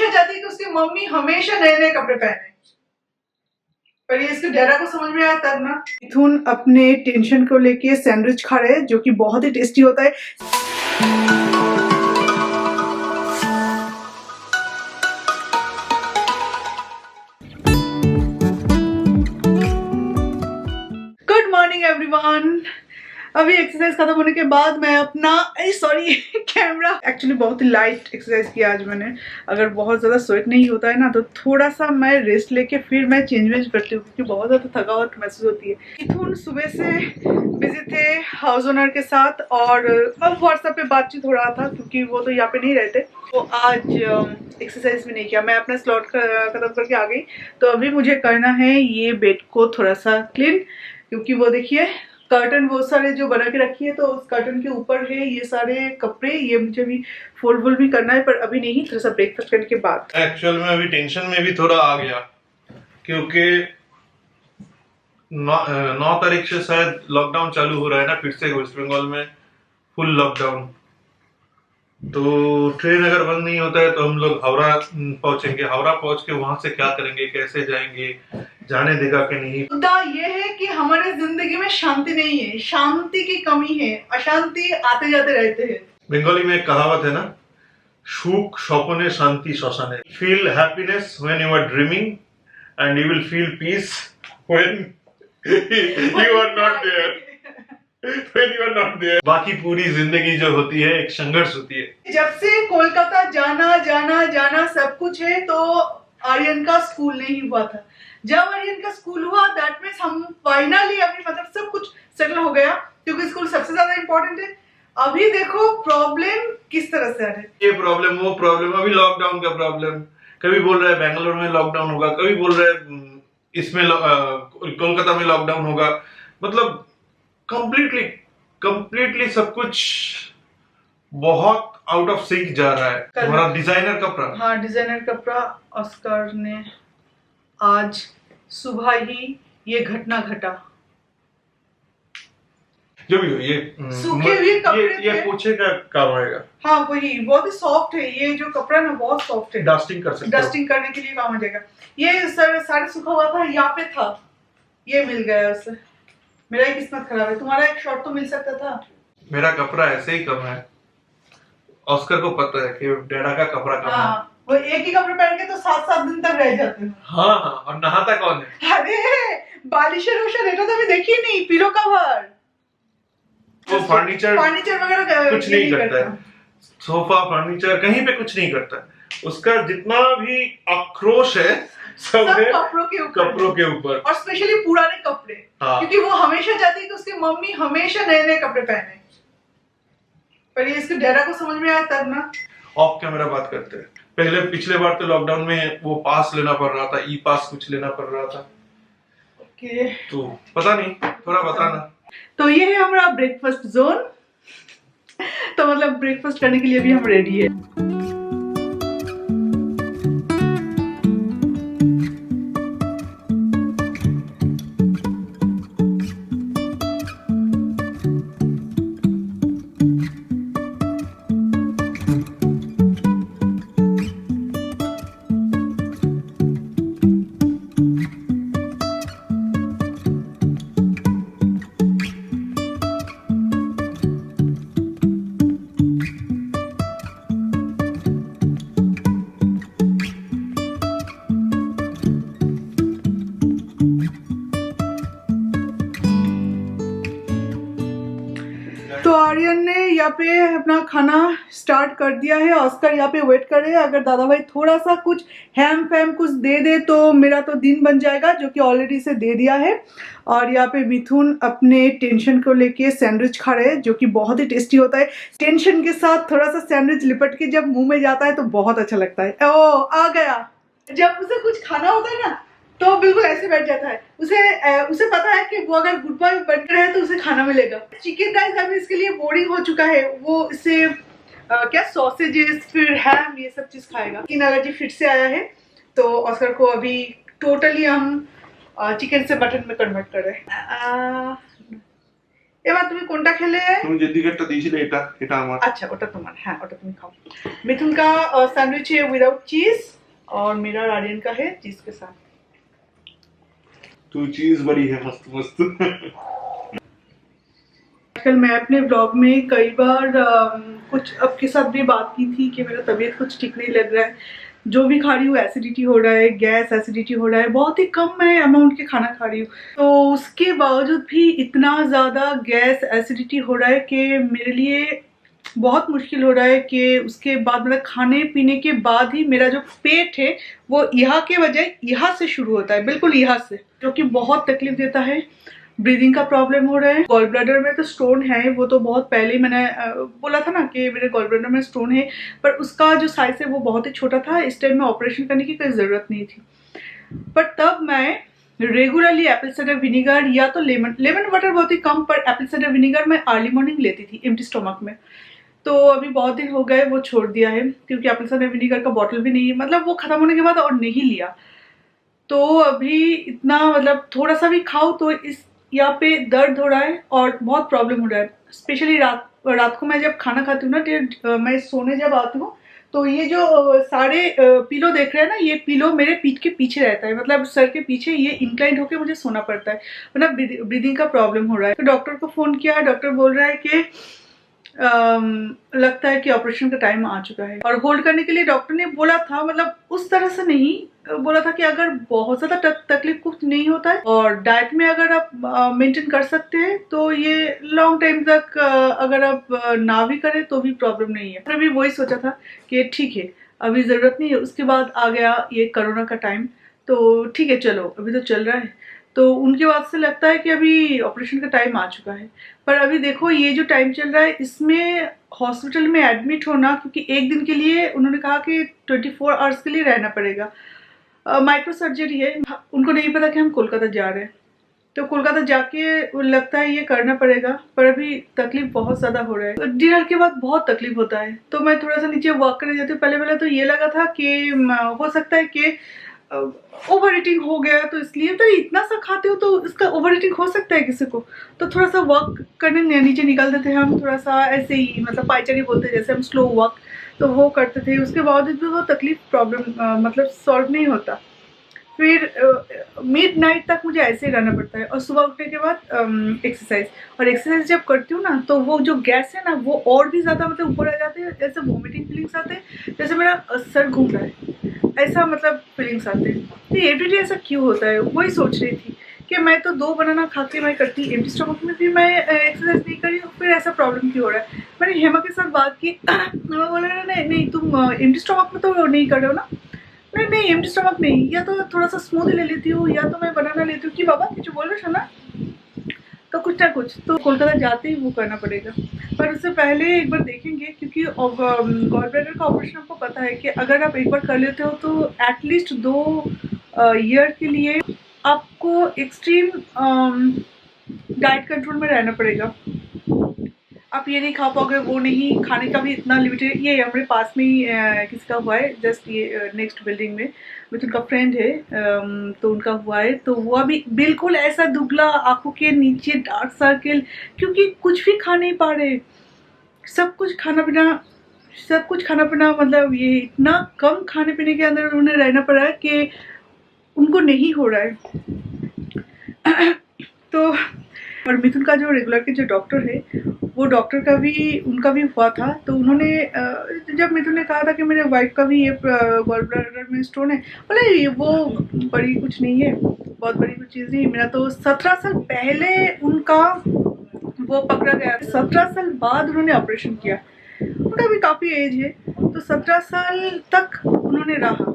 हमेशा चाहती है कि उसकी मम्मी हमेशा नए नए कपड़े पहने, पर ये इसके डैडा को समझ में आया तब ना। मिथुन अपने टेंशन को लेके सैंडविच खा रहे हैं जो कि बहुत ही टेस्टी होता है। Good morning everyone. अभी एक्सरसाइज खत्म होने के बाद मैं अपना कैमरा एक्चुअली बहुत ही लाइट एक्सरसाइज किया आज मैंने। अगर बहुत ज़्यादा स्वेट नहीं होता है ना तो थोड़ा सा मैं रेस्ट लेके फिर मैं चेंज करती हूँ क्योंकि बहुत ज़्यादा थकावट महसूस होती है। मिथुन सुबह से बिजी थे हाउस ओनर के साथ और अब व्हाट्सएप पे बातचीत हो रहा था क्योंकि वो तो यहाँ पे नहीं रहते। तो आज एक्सरसाइज भी नहीं किया, मैं अपना स्लॉट खत्म करके आ गई। तो अभी मुझे करना है ये बेड को थोड़ा सा क्लीन, क्योंकि वो देखिए कर्टन बहुत सारे जो बना के रखी है तो उस कर्टन के ऊपर है ये सारे कपड़े, ये मुझे भी फोल्ड भी करना है पर अभी नहीं, थोड़ा सा ब्रेकफास्ट करने के बाद। एक्चुअल में अभी टेंशन में भी थोड़ा आ गया क्योंकि 9 तारीख से शायद लॉकडाउन चालू हो रहा है ना, फिर से वेस्ट बंगाल में फुल लॉकडाउन। तो ट्रेन अगर बंद नहीं होता है तो हम लोग हावड़ा पहुंचेंगे, हावड़ा पहुंच के वहां से क्या करेंगे, कैसे जाएंगे, जाने देगा कि नहीं। मुद्दा ये है कि हमारे जिंदगी में शांति नहीं है, शांति की कमी है, अशांति आते जाते रहते हैं। बंगाली में एक कहावत है ना, सुख स्वप्ने शांति श्वसने। Feel happiness when you are dreaming and you will feel peace when you are not there. When you are not there। बाकी पूरी जिंदगी जो होती है एक संघर्ष होती है। जब से कोलकाता जाना जाना जाना सब कुछ है तो आर्यन का स्कूल नहीं हुआ था। जब आर्यन का स्कूल हुआ दैट मीन्स हम फाइनली अभी मतलब सब कुछ सेटल हो गया क्योंकि स्कूल सबसे ज्यादा इंपॉर्टेंट है। अभी देखो प्रॉब्लम किस तरह से आ रहा है, ये प्रॉब्लम वो प्रॉब्लम, अभी लॉकडाउन का प्रॉब्लम। कभी बोल रहे हैं बेंगलोर में लॉकडाउन होगा, कभी बोल रहे हैं इसमें कोलकाता में लॉकडाउन होगा। मतलब कंप्लीटली सब कुछ बहुत आउट ऑफ सिंक जा रहा है। हमारा डिजाइनर कपड़ा, हाँ डिजाइनर कपड़ा ऑस्कर ने आज सुबह ही ये घटना घटा। जो भी हो ये सूखे हुए कपड़े ये पोछे का काम आएगा। हाँ वही, बहुत ही सॉफ्ट है ये जो कपड़ा ना, बहुत सॉफ्ट है, डस्टिंग कर सकते हो, डस्टिंग करने के लिए काम आ जाएगा। ये सारे सूखा हुआ था, यहाँ पे था, ये मिल गया उससे। मेरा ही किस्मत खराब है, तुम्हारा एक शॉर्ट तो मिल सकता था। मेरा कपड़ा ऐसे ही कम है। ऑस्कर को पता है कि डैडा का कपड़ा कम है। वो एक ही कपड़े पहन के तो 7-7 दिन तक रह जाते हैं। हाँ और नहाता कौन है? अरे बालिशर वोशर तो अभी देखी नहीं, पिलो कवर, वो फर्नीचर वगैरह कुछ नहीं करता है। सोफा फर्नीचर कहीं पे कुछ नहीं करता है। उसका जितना भी आक्रोश है सब कपड़ों के ऊपर और स्पेशली पुराने कपड़े। हाँ। क्योंकि वो हमेशा चाहती है कि उसकी मम्मी हमेशा नए नए कपड़े पहने, पर ये इसके डैडा को समझ में आया तब ना। ऑफ कैमरा बात करते हैं। पहले पिछले बार तो लॉकडाउन में वो पास लेना पड़ रहा था, ई पास कुछ लेना पड़ रहा था। ओके तो पता नहीं, थोड़ा बताना। तो ये है हमारा ब्रेकफास्ट जोन। तो मतलब ब्रेकफास्ट करने के लिए भी हम रेडी है। तो आर्यन ने यहाँ पे अपना खाना स्टार्ट कर दिया है। ऑस्कर यहाँ पे वेट कर रहे हैं, अगर दादा भाई थोड़ा सा कुछ हैम फैम कुछ दे दे तो मेरा तो दिन बन जाएगा, जो कि ऑलरेडी से दे दिया है। और यहाँ पे मिथुन अपने टेंशन को लेके सैंडविच खा रहे हैं जो कि बहुत ही टेस्टी होता है। टेंशन के साथ थोड़ा सा सैंडविच लिपट के जब मुंह में जाता है तो बहुत अच्छा लगता है। ओ आ गया, जब उसे कुछ खाना होता है ना तो बिल्कुल ऐसे बैठ जाता है। उसे पता है कि वो अगर गुड बॉय बनकर है तो उसे खाना मिलेगा। चिकन राइस अभी इसके लिए बोरिंग हो चुका है, वो इसे क्या सॉसेजेस फिर हैम ये सब चीज खाएगा। स्किन एलर्जी फिर से आया है तो ऑस्कर को अभी टोटली हम चिकन से मटन में कन्वर्ट कर रहे हैं। এবার তুমি কোনটা খেলে? তুমি যে দিকেরটা দিয়েছিলে এটা আমার। আচ্ছা ওটা তোমার, হ্যাঁ ওটা তুমি খাও। মিথুন का सैंडविच है विदाउट चीज और मेरा और आर्यन का है चीज के साथ। तू चीज बड़ी है मस्त मस्त। आजकल मैं अपने ब्लॉग में कई बार कुछ आपके साथ भी बात की थी कि मेरा तबीयत कुछ ठीक नहीं लग रहा है, जो भी खा रही हूँ एसिडिटी हो रहा है, गैस एसिडिटी हो रहा है, बहुत ही कम मैं अमाउंट के खाना खा रही हूँ, तो उसके बावजूद भी इतना ज़्यादा गैस एसिडिटी हो रहा है कि मेरे लिए बहुत मुश्किल हो रहा है कि उसके बाद मतलब खाने पीने के बाद ही मेरा जो पेट है वो यहाँ के बजाय यहाँ से शुरू होता है, बिल्कुल यहाँ से, जो कि बहुत तकलीफ देता है। ब्रीदिंग का प्रॉब्लम हो रहा है। गॉल ब्लैडर में तो स्टोन है, वो तो बहुत पहले ही मैंने बोला था ना कि मेरे गॉल ब्लैडर में स्टोन है, पर उसका जो साइज है वो बहुत ही छोटा था, इस टाइम में ऑपरेशन करने की कोई ज़रूरत नहीं थी। पर तब मैं रेगुलरली एप्पल साइडर विनीगर या तो लेमन वाटर बहुत ही कम, पर एप्पल साइडर विनीगर मैं अर्ली मॉर्निंग लेती थी एम्प्टी स्टमक में। तो अभी बहुत दिन हो गए वो छोड़ दिया है, क्योंकि एप्पल साइडर विनीगर का बॉटल भी नहीं, मतलब वो खत्म होने के बाद और नहीं लिया। तो अभी इतना मतलब थोड़ा सा भी खाओ तो इस यहाँ पे दर्द हो रहा है और बहुत प्रॉब्लम हो रहा है। स्पेशली रात को मैं जब खाना खाती हूँ ना, मैं सोने जब आती हूँ तो ये जो सारे पिलो देख रहे हैं ना, ये पिलो मेरे पीठ के पीछे रहता है, मतलब सर के पीछे ये इंक्लाइंड होकर मुझे सोना पड़ता है, मतलब ब्रीदिंग का प्रॉब्लम हो रहा है। तो डॉक्टर को फ़ोन किया, डॉक्टर बोल रहा है कि लगता है कि ऑपरेशन का टाइम आ चुका है। और होल्ड करने के लिए डॉक्टर ने बोला था, मतलब उस तरह से नहीं बोला था कि अगर बहुत ज़्यादा तकलीफ कुछ नहीं होता है और डाइट में अगर आप मेंटेन कर सकते हैं तो ये लॉन्ग टाइम तक अगर आप ना भी करें तो भी प्रॉब्लम नहीं है। मैं भी वही सोचा था कि ठीक है अभी ज़रूरत नहीं है। उसके बाद आ गया ये कोरोना का टाइम, तो ठीक है चलो अभी तो चल रहा है, तो उनके बाद से लगता है कि अभी ऑपरेशन का टाइम आ चुका है। पर अभी देखो ये जो टाइम चल रहा है इसमें हॉस्पिटल में एडमिट होना, क्योंकि एक दिन के लिए उन्होंने कहा कि 24 आवर्स के लिए रहना पड़ेगा। माइक्रो सर्जरी है, उनको नहीं पता कि हम कोलकाता जा रहे हैं, तो कोलकाता जाके लगता है ये करना पड़ेगा। पर अभी तकलीफ बहुत ज़्यादा हो रहा है, डिनर के बाद बहुत तकलीफ होता है। तो मैं थोड़ा सा नीचे वॉक करने जाती हूँ। पहले तो ये लगा था कि हो सकता है कि ओवर ईटिंग हो गया, तो इसलिए तो इतना सा खाते हो तो इसका ओवर ईटिंग हो सकता है किसी को। तो थोड़ा सा वॉक करने नीचे निकल देते हैं हम, थोड़ा सा ऐसे ही, मतलब पाइचरी बोलते हैं जैसे हम, स्लो वॉक, तो वो करते थे। उसके बावजूद भी वो तकलीफ प्रॉब्लम मतलब सॉल्व नहीं होता। फिर मिड नाइट तक मुझे ऐसे ही रहना पड़ता है, और सुबह उठने के बाद एक्सरसाइज, और एक्सरसाइज जब करती हूँ ना तो वो जो गैस है ना वो और भी ज़्यादा मतलब ऊपर आ जाते हैं, जैसे वॉमिटिंग फीलिंग्स आते हैं, जैसे मेरा सर घूम रहा है, ऐसा मतलब फीलिंग्स आते हैं। तो एवरीडे ऐसा क्यों होता है, वही सोच रही थी कि मैं तो 2 बनाना खा के मैं करती, एम्प्टी स्टमक में भी मैं एक्सरसाइज नहीं करी, फिर ऐसा प्रॉब्लम क्यों हो रहा है। मैंने हेमा के साथ बात की, हेमा बोला नहीं तुम एम्प्टी स्टमक में तो नहीं कर रहे हो ना। नहीं एम्प्टी स्टमक नहीं, या तो थोड़ा सा स्मूदी ले लेती हूँ या तो मैं बनाना लेती हूँ। कि बाबा कुछ बोल रहे हो ना, तो कुछ ना कुछ तो कोलकाता जाते ही वो करना पड़ेगा। पर उससे पहले एक बार देखेंगे, क्योंकि गॉल ब्लैडर का ऑपरेशन आपको पता है कि अगर आप एक बार कर लेते हो तो एटलीस्ट 2 ईयर के लिए आपको एक्सट्रीम डाइट कंट्रोल में रहना पड़ेगा। आप ये नहीं खा पाओगे, वो नहीं, खाने का भी इतना लिमिटेड। ये हमारे पास में ही किसी का हुआ है, जस्ट ये नेक्स्ट बिल्डिंग में, विथ उनका फ्रेंड है, तो उनका हुआ है। तो वो अभी बिल्कुल ऐसा दुबला, आंखों के नीचे डार्क सर्किल, क्योंकि कुछ भी खा नहीं पा रहे, सब कुछ खाना पीना मतलब ये इतना कम खाने पीने के अंदर उन्हें रहना पड़ा है कि उनको नहीं हो रहा है। तो और मिथुन का जो रेगुलर के जो डॉक्टर है, वो डॉक्टर का भी उनका भी हुआ था। तो उन्होंने जब मिथुन ने कहा था कि मेरे वाइफ का भी ये गॉल ब्लैडर में स्टोन है, बोले ये वो बड़ी कुछ नहीं है, बहुत बड़ी कुछ चीज़ नहीं। मेरा तो 17 साल पहले उनका वो पकड़ा गया, 17 साल बाद उन्होंने ऑपरेशन किया। उनका भी काफ़ी एज है, तो 17 साल तक उन्होंने रहा।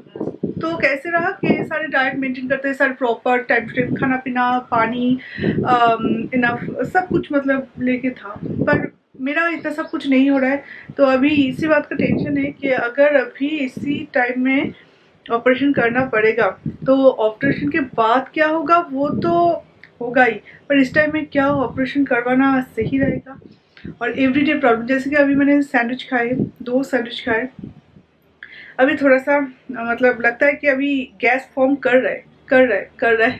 तो कैसे रहा कि सारे डाइट मेंटेन करते हैं, सारे प्रॉपर टाइम टू टाइम खाना पीना, पानी इनफ, सब कुछ मतलब लेके था। पर मेरा इतना सब कुछ नहीं हो रहा है। तो अभी इसी बात का टेंशन है कि अगर अभी इसी टाइम में ऑपरेशन करना पड़ेगा तो ऑपरेशन के बाद क्या होगा वो तो होगा ही, पर इस टाइम में क्या ऑपरेशन करवाना सही रहेगा। और एवरीडे प्रॉब्लम, जैसे कि अभी मैंने सैंडविच खाए, 2 सैंडविच खाए, अभी थोड़ा सा मतलब लगता है कि अभी गैस फॉर्म कर रहा है।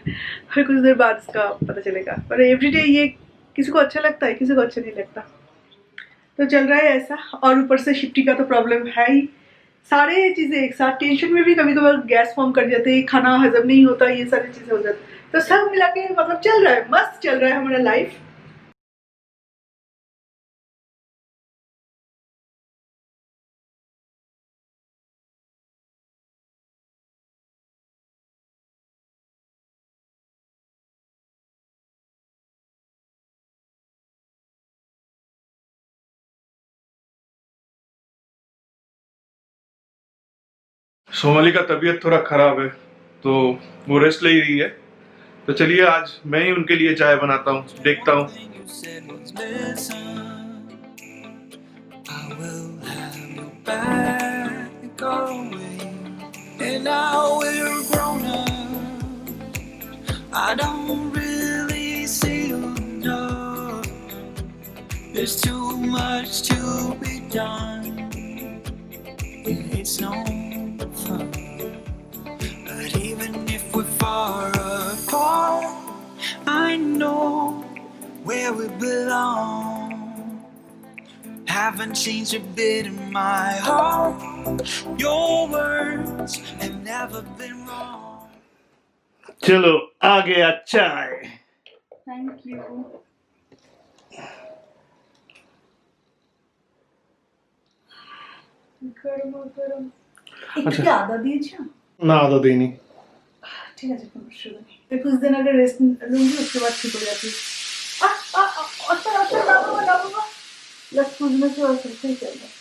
फिर कुछ देर बाद इसका पता चलेगा। पर एवरीडे ये किसी को अच्छा लगता है, किसी को अच्छा नहीं लगता, तो चल रहा है ऐसा। और ऊपर से शिफ्टी का तो प्रॉब्लम है ही, सारे चीजें एक साथ, टेंशन में भी कभी कभार गैस फॉर्म कर जाते हैं, खाना हजम नहीं होता, ये सारी चीजें हो जाती, तो सब मिला के मतलब चल रहा है, मस्त चल रहा है हमारा लाइफ। सोमाली का तबीयत थोड़ा खराब है तो वो रेस्ट ले रही है, तो चलिए आज मैं ही उनके लिए चाय बनाता हूँ, देखता हूँ। There's too much to be done. It's no fun. But even if we're far apart, I know where we belong. Haven't changed a bit in my heart. Your words have never been wrong. चलो आ गया चाय। Thank you. गरम गरम একটু আদা দিয়েছো ना आधा देनी। ঠিক আছে, কোনো অসুবিধা নেই। मैं कुछ दिन अगर रेस्ट लूंगी उसके बाद ठीक हो जाती है। लक्ष्मण से और सही चल रहा है।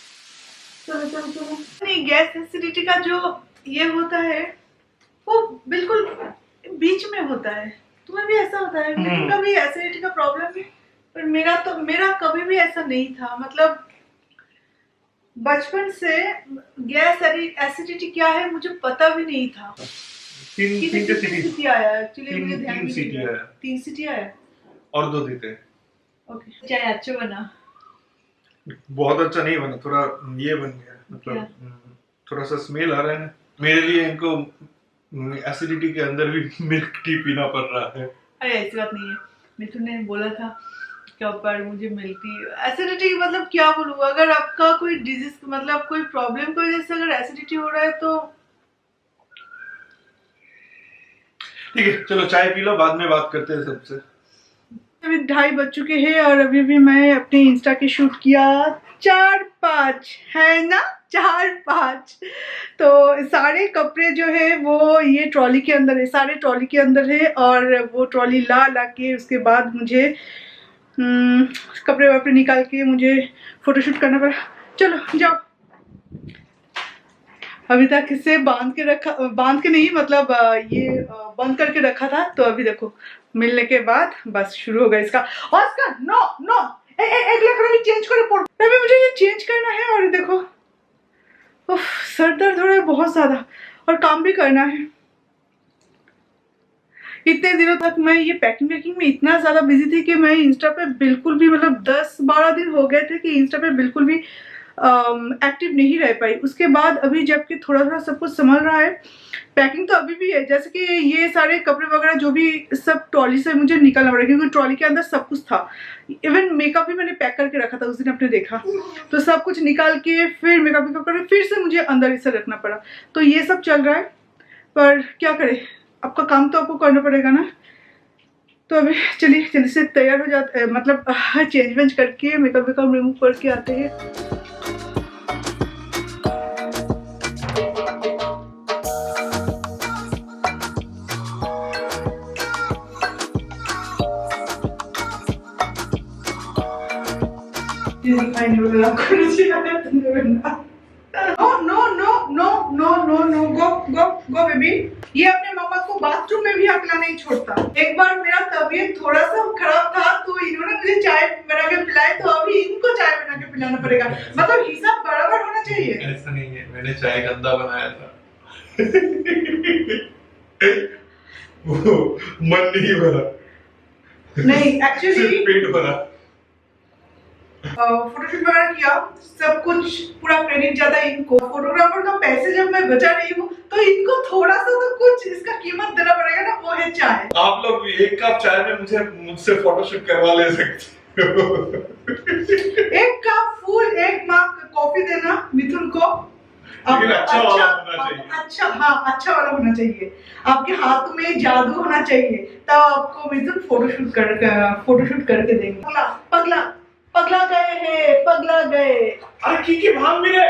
चलो चलो चलो। नहीं, गैस एसिडिटी का जो ये होता है वो बिल्कुल बीच में होता है। तुम्हें भी ऐसा होता है? लेकिन कभी एसिडिटी का प्रॉब्लम है, पर मेरा कभी भी ऐसा नहीं था। मतलब बचपन से गैस एसिडिटी क्या है मुझे पता भी नहीं था। तीन सीटी आया एक्चुअली, मुझे ध्यान नहीं दिया। 3 सीटी आया और 2 देते। ओके, चाय अच्छा बना? बहुत अच्छा नहीं बना, थोड़ा ये बन गया, मतलब थोड़ा सा स्मेल आ रहा है। मेरे लिए इनको एसिडिटी के अंदर भी मिल्क टी पीना पड़ रहा है। अरे ऐसी बात नहीं है, मिथुन ने बोला था क्या पर मुझे मिलती एसिडिटी, मतलब क्या बोलूँ, अगर आपका कोई डिजीज मतलब कोई प्रॉब्लम की वजह से अगर एसिडिटी हो रहा है तो ठीक है, चलो चाय पी लो, बाद में बात करते हैं सबसे। अभी 2:30 बज चुके हैं और अभी भी मैं अपने इंस्टा के शूट किया 4-5 है ना, 4-5। तो सारे कपड़े जो है वो ये ट्रॉली के अंदर है, सारे ट्रॉली के अंदर है, और वो ट्रॉली ला के उसके बाद मुझे कपड़े वपड़े निकाल के मुझे फोटोशूट करना पड़ा। चलो जाओ। अभी तक इसे बांध के नहीं, मतलब ये बंद करके रखा था, तो अभी देखो मिलने के बाद बस शुरू होगा इसका। ऑस्कर नो नो, एक लकड़ी चेंज करे पड़, अभी मुझे ये चेंज करना है। और देखो उफ, सर दर्द हो रहा है बहुत ज्यादा और काम भी करना है। इतने दिनों तक मैं ये पैकिंग में इतना ज्यादा बिजी थी कि मैं इंस्टा पे बिल्कुल भी, मतलब 10-12 दिन हो गए थे कि इंस्टा पे बिल्कुल भी एक्टिव नहीं रह पाई। उसके बाद अभी जबकि थोड़ा थोड़ा सब कुछ संभल रहा है, पैकिंग तो अभी भी है, जैसे कि ये सारे कपड़े वगैरह जो भी सब ट्रॉली से मुझे निकालना पड़ेगा, क्योंकि ट्रॉली के अंदर सब कुछ था। इवन मेकअप भी मैंने पैक करके रखा था, उस दिन आपने देखा, तो सब कुछ निकाल के फिर मेकअप करके फिर से मुझे अंदर इसे रखना पड़ा। तो ये सब चल रहा है, पर क्या करें, आपका काम तो आपको करना पड़ेगा ना। तो अभी चलिए जल्दी से तैयार हो जाते, मतलब चेंज वेंज करके मेकअप रिमूव करके आते हैं। गो बेबी, ये अपने मामा को बाथरूम में भी अकेला नहीं छोड़ता। एक बार मेरा तबीयत थोड़ा सा खराब था तो इन्होंने मुझे चाय बना के पिलाई, तो अभी इनको चाय बना के पिलाना पड़ेगा। मतलब हिसाब बराबर होना चाहिए। ऐसा नहीं है, मैंने चाय गंदा बनाया था। वो मन नहीं भरा, नहीं एक्चुअली पेट भरा। फोटोशूट वगैरह किया, सब कुछ पूरा क्रेडिट जाता है इनको। फोटोग्राफर का पैसे जब मैं बचा रही हूँ तो इनको थोड़ा सा तो कुछ इसका कीमत देना पड़ेगा ना, वो है चाय। आप लोग एक कप चाय में मुझसे फोटोशूट करवा ले सकते हो। एक कप फुल, एक मग कॉफी देना मिथुन को, लेकिन अच्छा वाला होना चाहिए। अच्छा, हाँ अच्छा वाला होना चाहिए। आपके हाथ में जादू होना चाहिए, तब आपको मिथुन फोटोशूट करके देंगे। पगला पगला पगला गए हैं, पगला गए। अरे की भाग भी रे।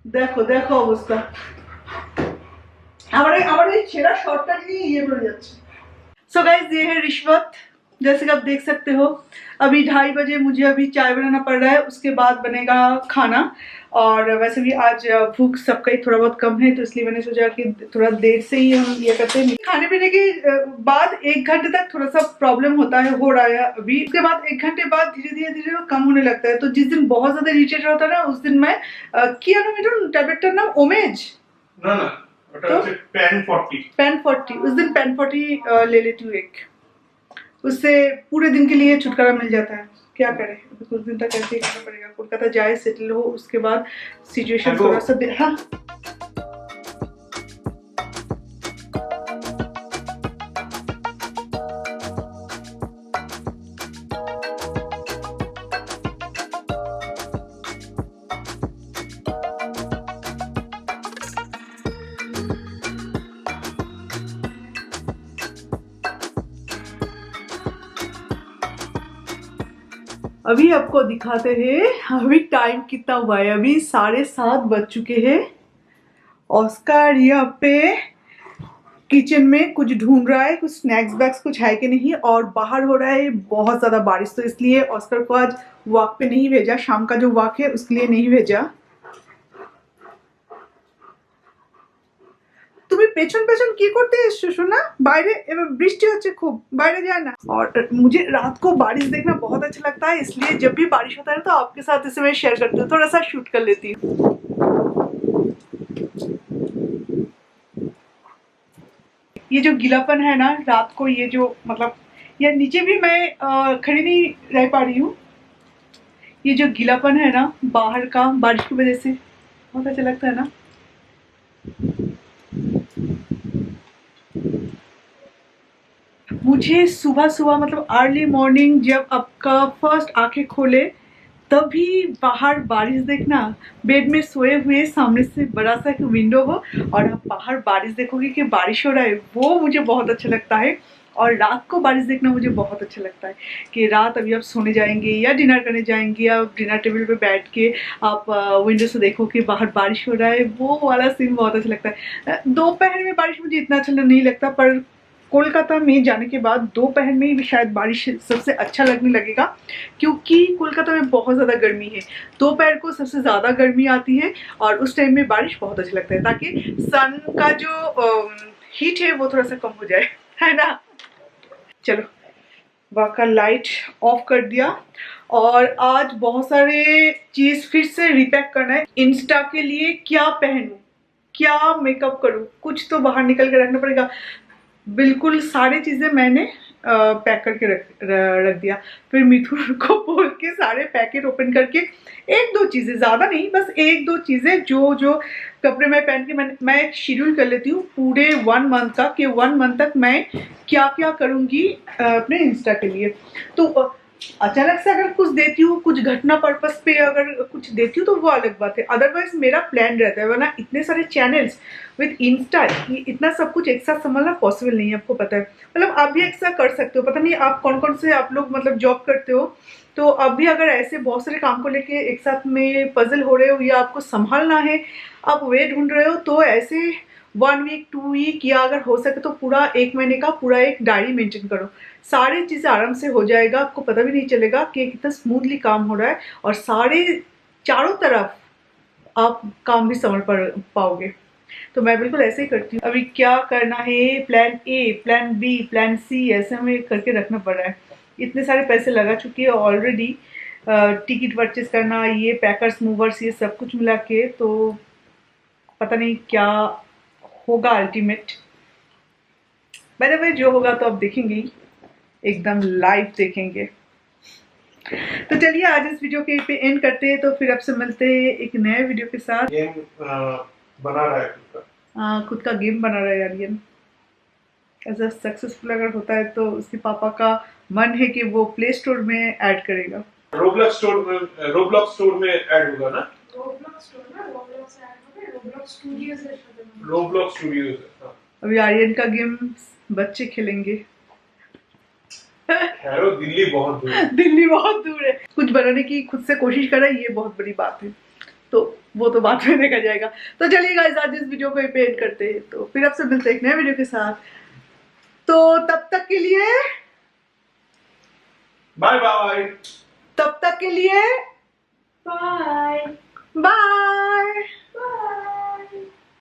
দেখো দেখো অবস্থা, আমার এই ছেঁড়া শর্টটা নিয়ে ইয়ে করে যাচ্ছে। सो गाइस ये है रिश्वत, जैसे कि आप देख सकते हो। अभी 2:30 बजे मुझे अभी चाय बनाना पड़ रहा है, उसके बाद बनेगा खाना। और वैसे भी आज भूख सबका ही थोड़ा बहुत कम है, तो इसलिए मैंने सोचा कि थोड़ा देर से ही हम ये करते हैं। खाने पीने के बाद 1 घंटे तक थोड़ा सा प्रॉब्लम हो रहा है अभी। उसके बाद 1 घंटे बाद धीरे धीरे कम होने लगता है। तो जिस दिन बहुत ज्यादा इरिटेट होता है ना, उस दिन मैं टैबलेटটার नाम ओमेज ना ওটা হচ্ছে पेन 40। उस दिन पेन 40 ले लेती हूँ एक, उससे पूरे दिन के लिए छुटकारा मिल जाता है। क्या करें, अभी कुछ दिन तक ऐसे ही करना पड़ेगा। कोलकाता जाए, सेटल हो, उसके बाद सिचुएशन थोड़ा सा हाँ। अभी आपको दिखाते हैं अभी टाइम कितना हुआ है। अभी 7:30 बज चुके हैं। ऑस्कर यहाँ पे किचन में कुछ ढूंढ रहा है, कुछ स्नैक्स बैग्स कुछ है कि नहीं। और बाहर हो रहा है बहुत ज़्यादा बारिश, तो इसलिए ऑस्कर को आज वॉक पे नहीं भेजा। शाम का जो वॉक है उसके लिए नहीं भेजा। তুমি পেছন পেছন কি করতে এসছো সোনা? বাইরে এবার বৃষ্টি হচ্ছে খুব, বাইরে যায় ना। और मुझे रात को बारिश देखना बहुत अच्छा लगता है, इसलिए जब भी बारिश होता है तो आपके साथ इसे मैं शेयर करती हूँ, थोड़ा सा शूट कर लेती हूँ। ये जो गीलापन है ना रात को, ये जो मतलब यार नीचे भी मैं खड़ी नहीं रह पा रही हूँ। ये जो गीलापन है ना बाहर का, बारिश की वजह से बहुत अच्छा लगता है ना। मुझे सुबह सुबह मतलब अर्ली मॉर्निंग जब आपका फर्स्ट आंखें खोले तभी बाहर बारिश देखना, बेड में सोए हुए सामने से बड़ा सा एक विंडो हो और आप बाहर बारिश देखोगे कि बारिश हो रहा है, वो मुझे बहुत अच्छा लगता है। और रात को बारिश देखना मुझे बहुत अच्छा लगता है कि रात अभी आप सोने जाएंगे या डिनर करने जाएंगे, या डिनर टेबल पे बैठ के आप विंडो से देखो कि बाहर बारिश हो रहा है, वो वाला सीन बहुत अच्छा लगता है। दोपहर में बारिश मुझे इतना अच्छा नहीं लगता, पर कोलकाता में जाने के बाद दोपहर में ही शायद बारिश सबसे अच्छा लगने लगेगा, क्योंकि कोलकाता में बहुत ज़्यादा गर्मी है। दोपहर को सबसे ज़्यादा गर्मी आती है और उस टाइम में बारिश बहुत अच्छा लगता है, ताकि सन का जो हीट है वो थोड़ा सा कम हो जाए, है ना। चलो वहाँ का लाइट ऑफ कर दिया। और आज बहुत सारे चीज़ फिर से रिपैक करना है। इंस्टा के लिए क्या पहनूं, क्या मेकअप करूं, कुछ तो बाहर निकल के रखना पड़ेगा। बिल्कुल सारी चीज़ें मैंने पैक करके रख दिया। फिर मिथुन को बोल के सारे पैकेट ओपन करके 1-2 चीज़ें, ज़्यादा नहीं, बस 1-2 चीज़ें जो कपड़े मैं पहन के मैं एक शेड्यूल कर लेती हूँ पूरे 1 मंथ का, कि 1 मंथ तक मैं क्या क्या करूँगी अपने इंस्टा के लिए। तो अचानक से अगर कुछ देती हूँ, कुछ घटना पर्पस पे अगर कुछ देती हूँ तो वो अलग बात है, अदरवाइज मेरा प्लान रहता है। वरना इतने सारे चैनल्स विद इंस्टा, इतना सब कुछ एक साथ संभालना पॉसिबल नहीं है, आपको पता है। मतलब आप भी एक साथ कर सकते हो, पता नहीं आप कौन कौन से आप लोग मतलब जॉब करते हो, तो अब भी अगर ऐसे बहुत सारे काम को लेके एक साथ में पजल हो रहे हो या आपको संभालना है, आप वे ढूंढ रहे हो, तो ऐसे 1 वीक 2 वीक या अगर हो सके तो पूरा 1 महीने का पूरा एक डायरी मेंटेन करो। सारी चीज़ें आराम से हो जाएगा, आपको पता भी नहीं चलेगा कि कितना स्मूथली काम हो रहा है, और सारे चारों तरफ आप काम भी संभाल पाओगे। तो मैं बिल्कुल ऐसे ही करती हूँ। अभी क्या करना है, plan A, plan B, plan C, ऐसे हमें करके रखना पड़ रहा है। इतने सारे पैसे लगा चुके हैं ऑलरेडी, टिकट परचेज करना, ये पैकर्स मूवर्स, ये सब कुछ मिला के, तो पता नहीं क्या होगा अल्टीमेट। बाय द वे जो होगा तो आप देखेंगे ही, एकदम लाइव देखेंगे। तो चलिए आज इस वीडियो के पे एंड करते हैं, तो फिर आपसे मिलते हैं एक नए वीडियो के साथ। गेम बना रहा है खुद का गेम बना रहा है यार ये। ऐसा सक्सेसफुल अगर होता है तो उसके पापा का मन है कि वो प्ले स्टोर में ऐड करेगा। रोब्लॉक्स स्टोर में ऐड होगा ना। रोब्लॉक्स स्टोर में रोब्लॉक्स ऐड रोब्लॉक्स स्टूडियोज है। अभी आर्यन का गेम बच्चे खेलेंगे। खैरो दिल्ली बहुत दूर है। दिल्ली बहुत दूर है। कुछ बनाने की खुद से कोशिश कर रहा है, ये बहुत बड़ी बात है। तो वो तो बाद में देखा जाएगा। तो चलिए गाइस, आज इस वीडियो को यहीं पे एंड करते हैं। तो फिर आपसे मिलते हैं एक नए वीडियो के साथ। तो तब तक के लिए बाय बाय। तब तक के लिए बाय। बाय।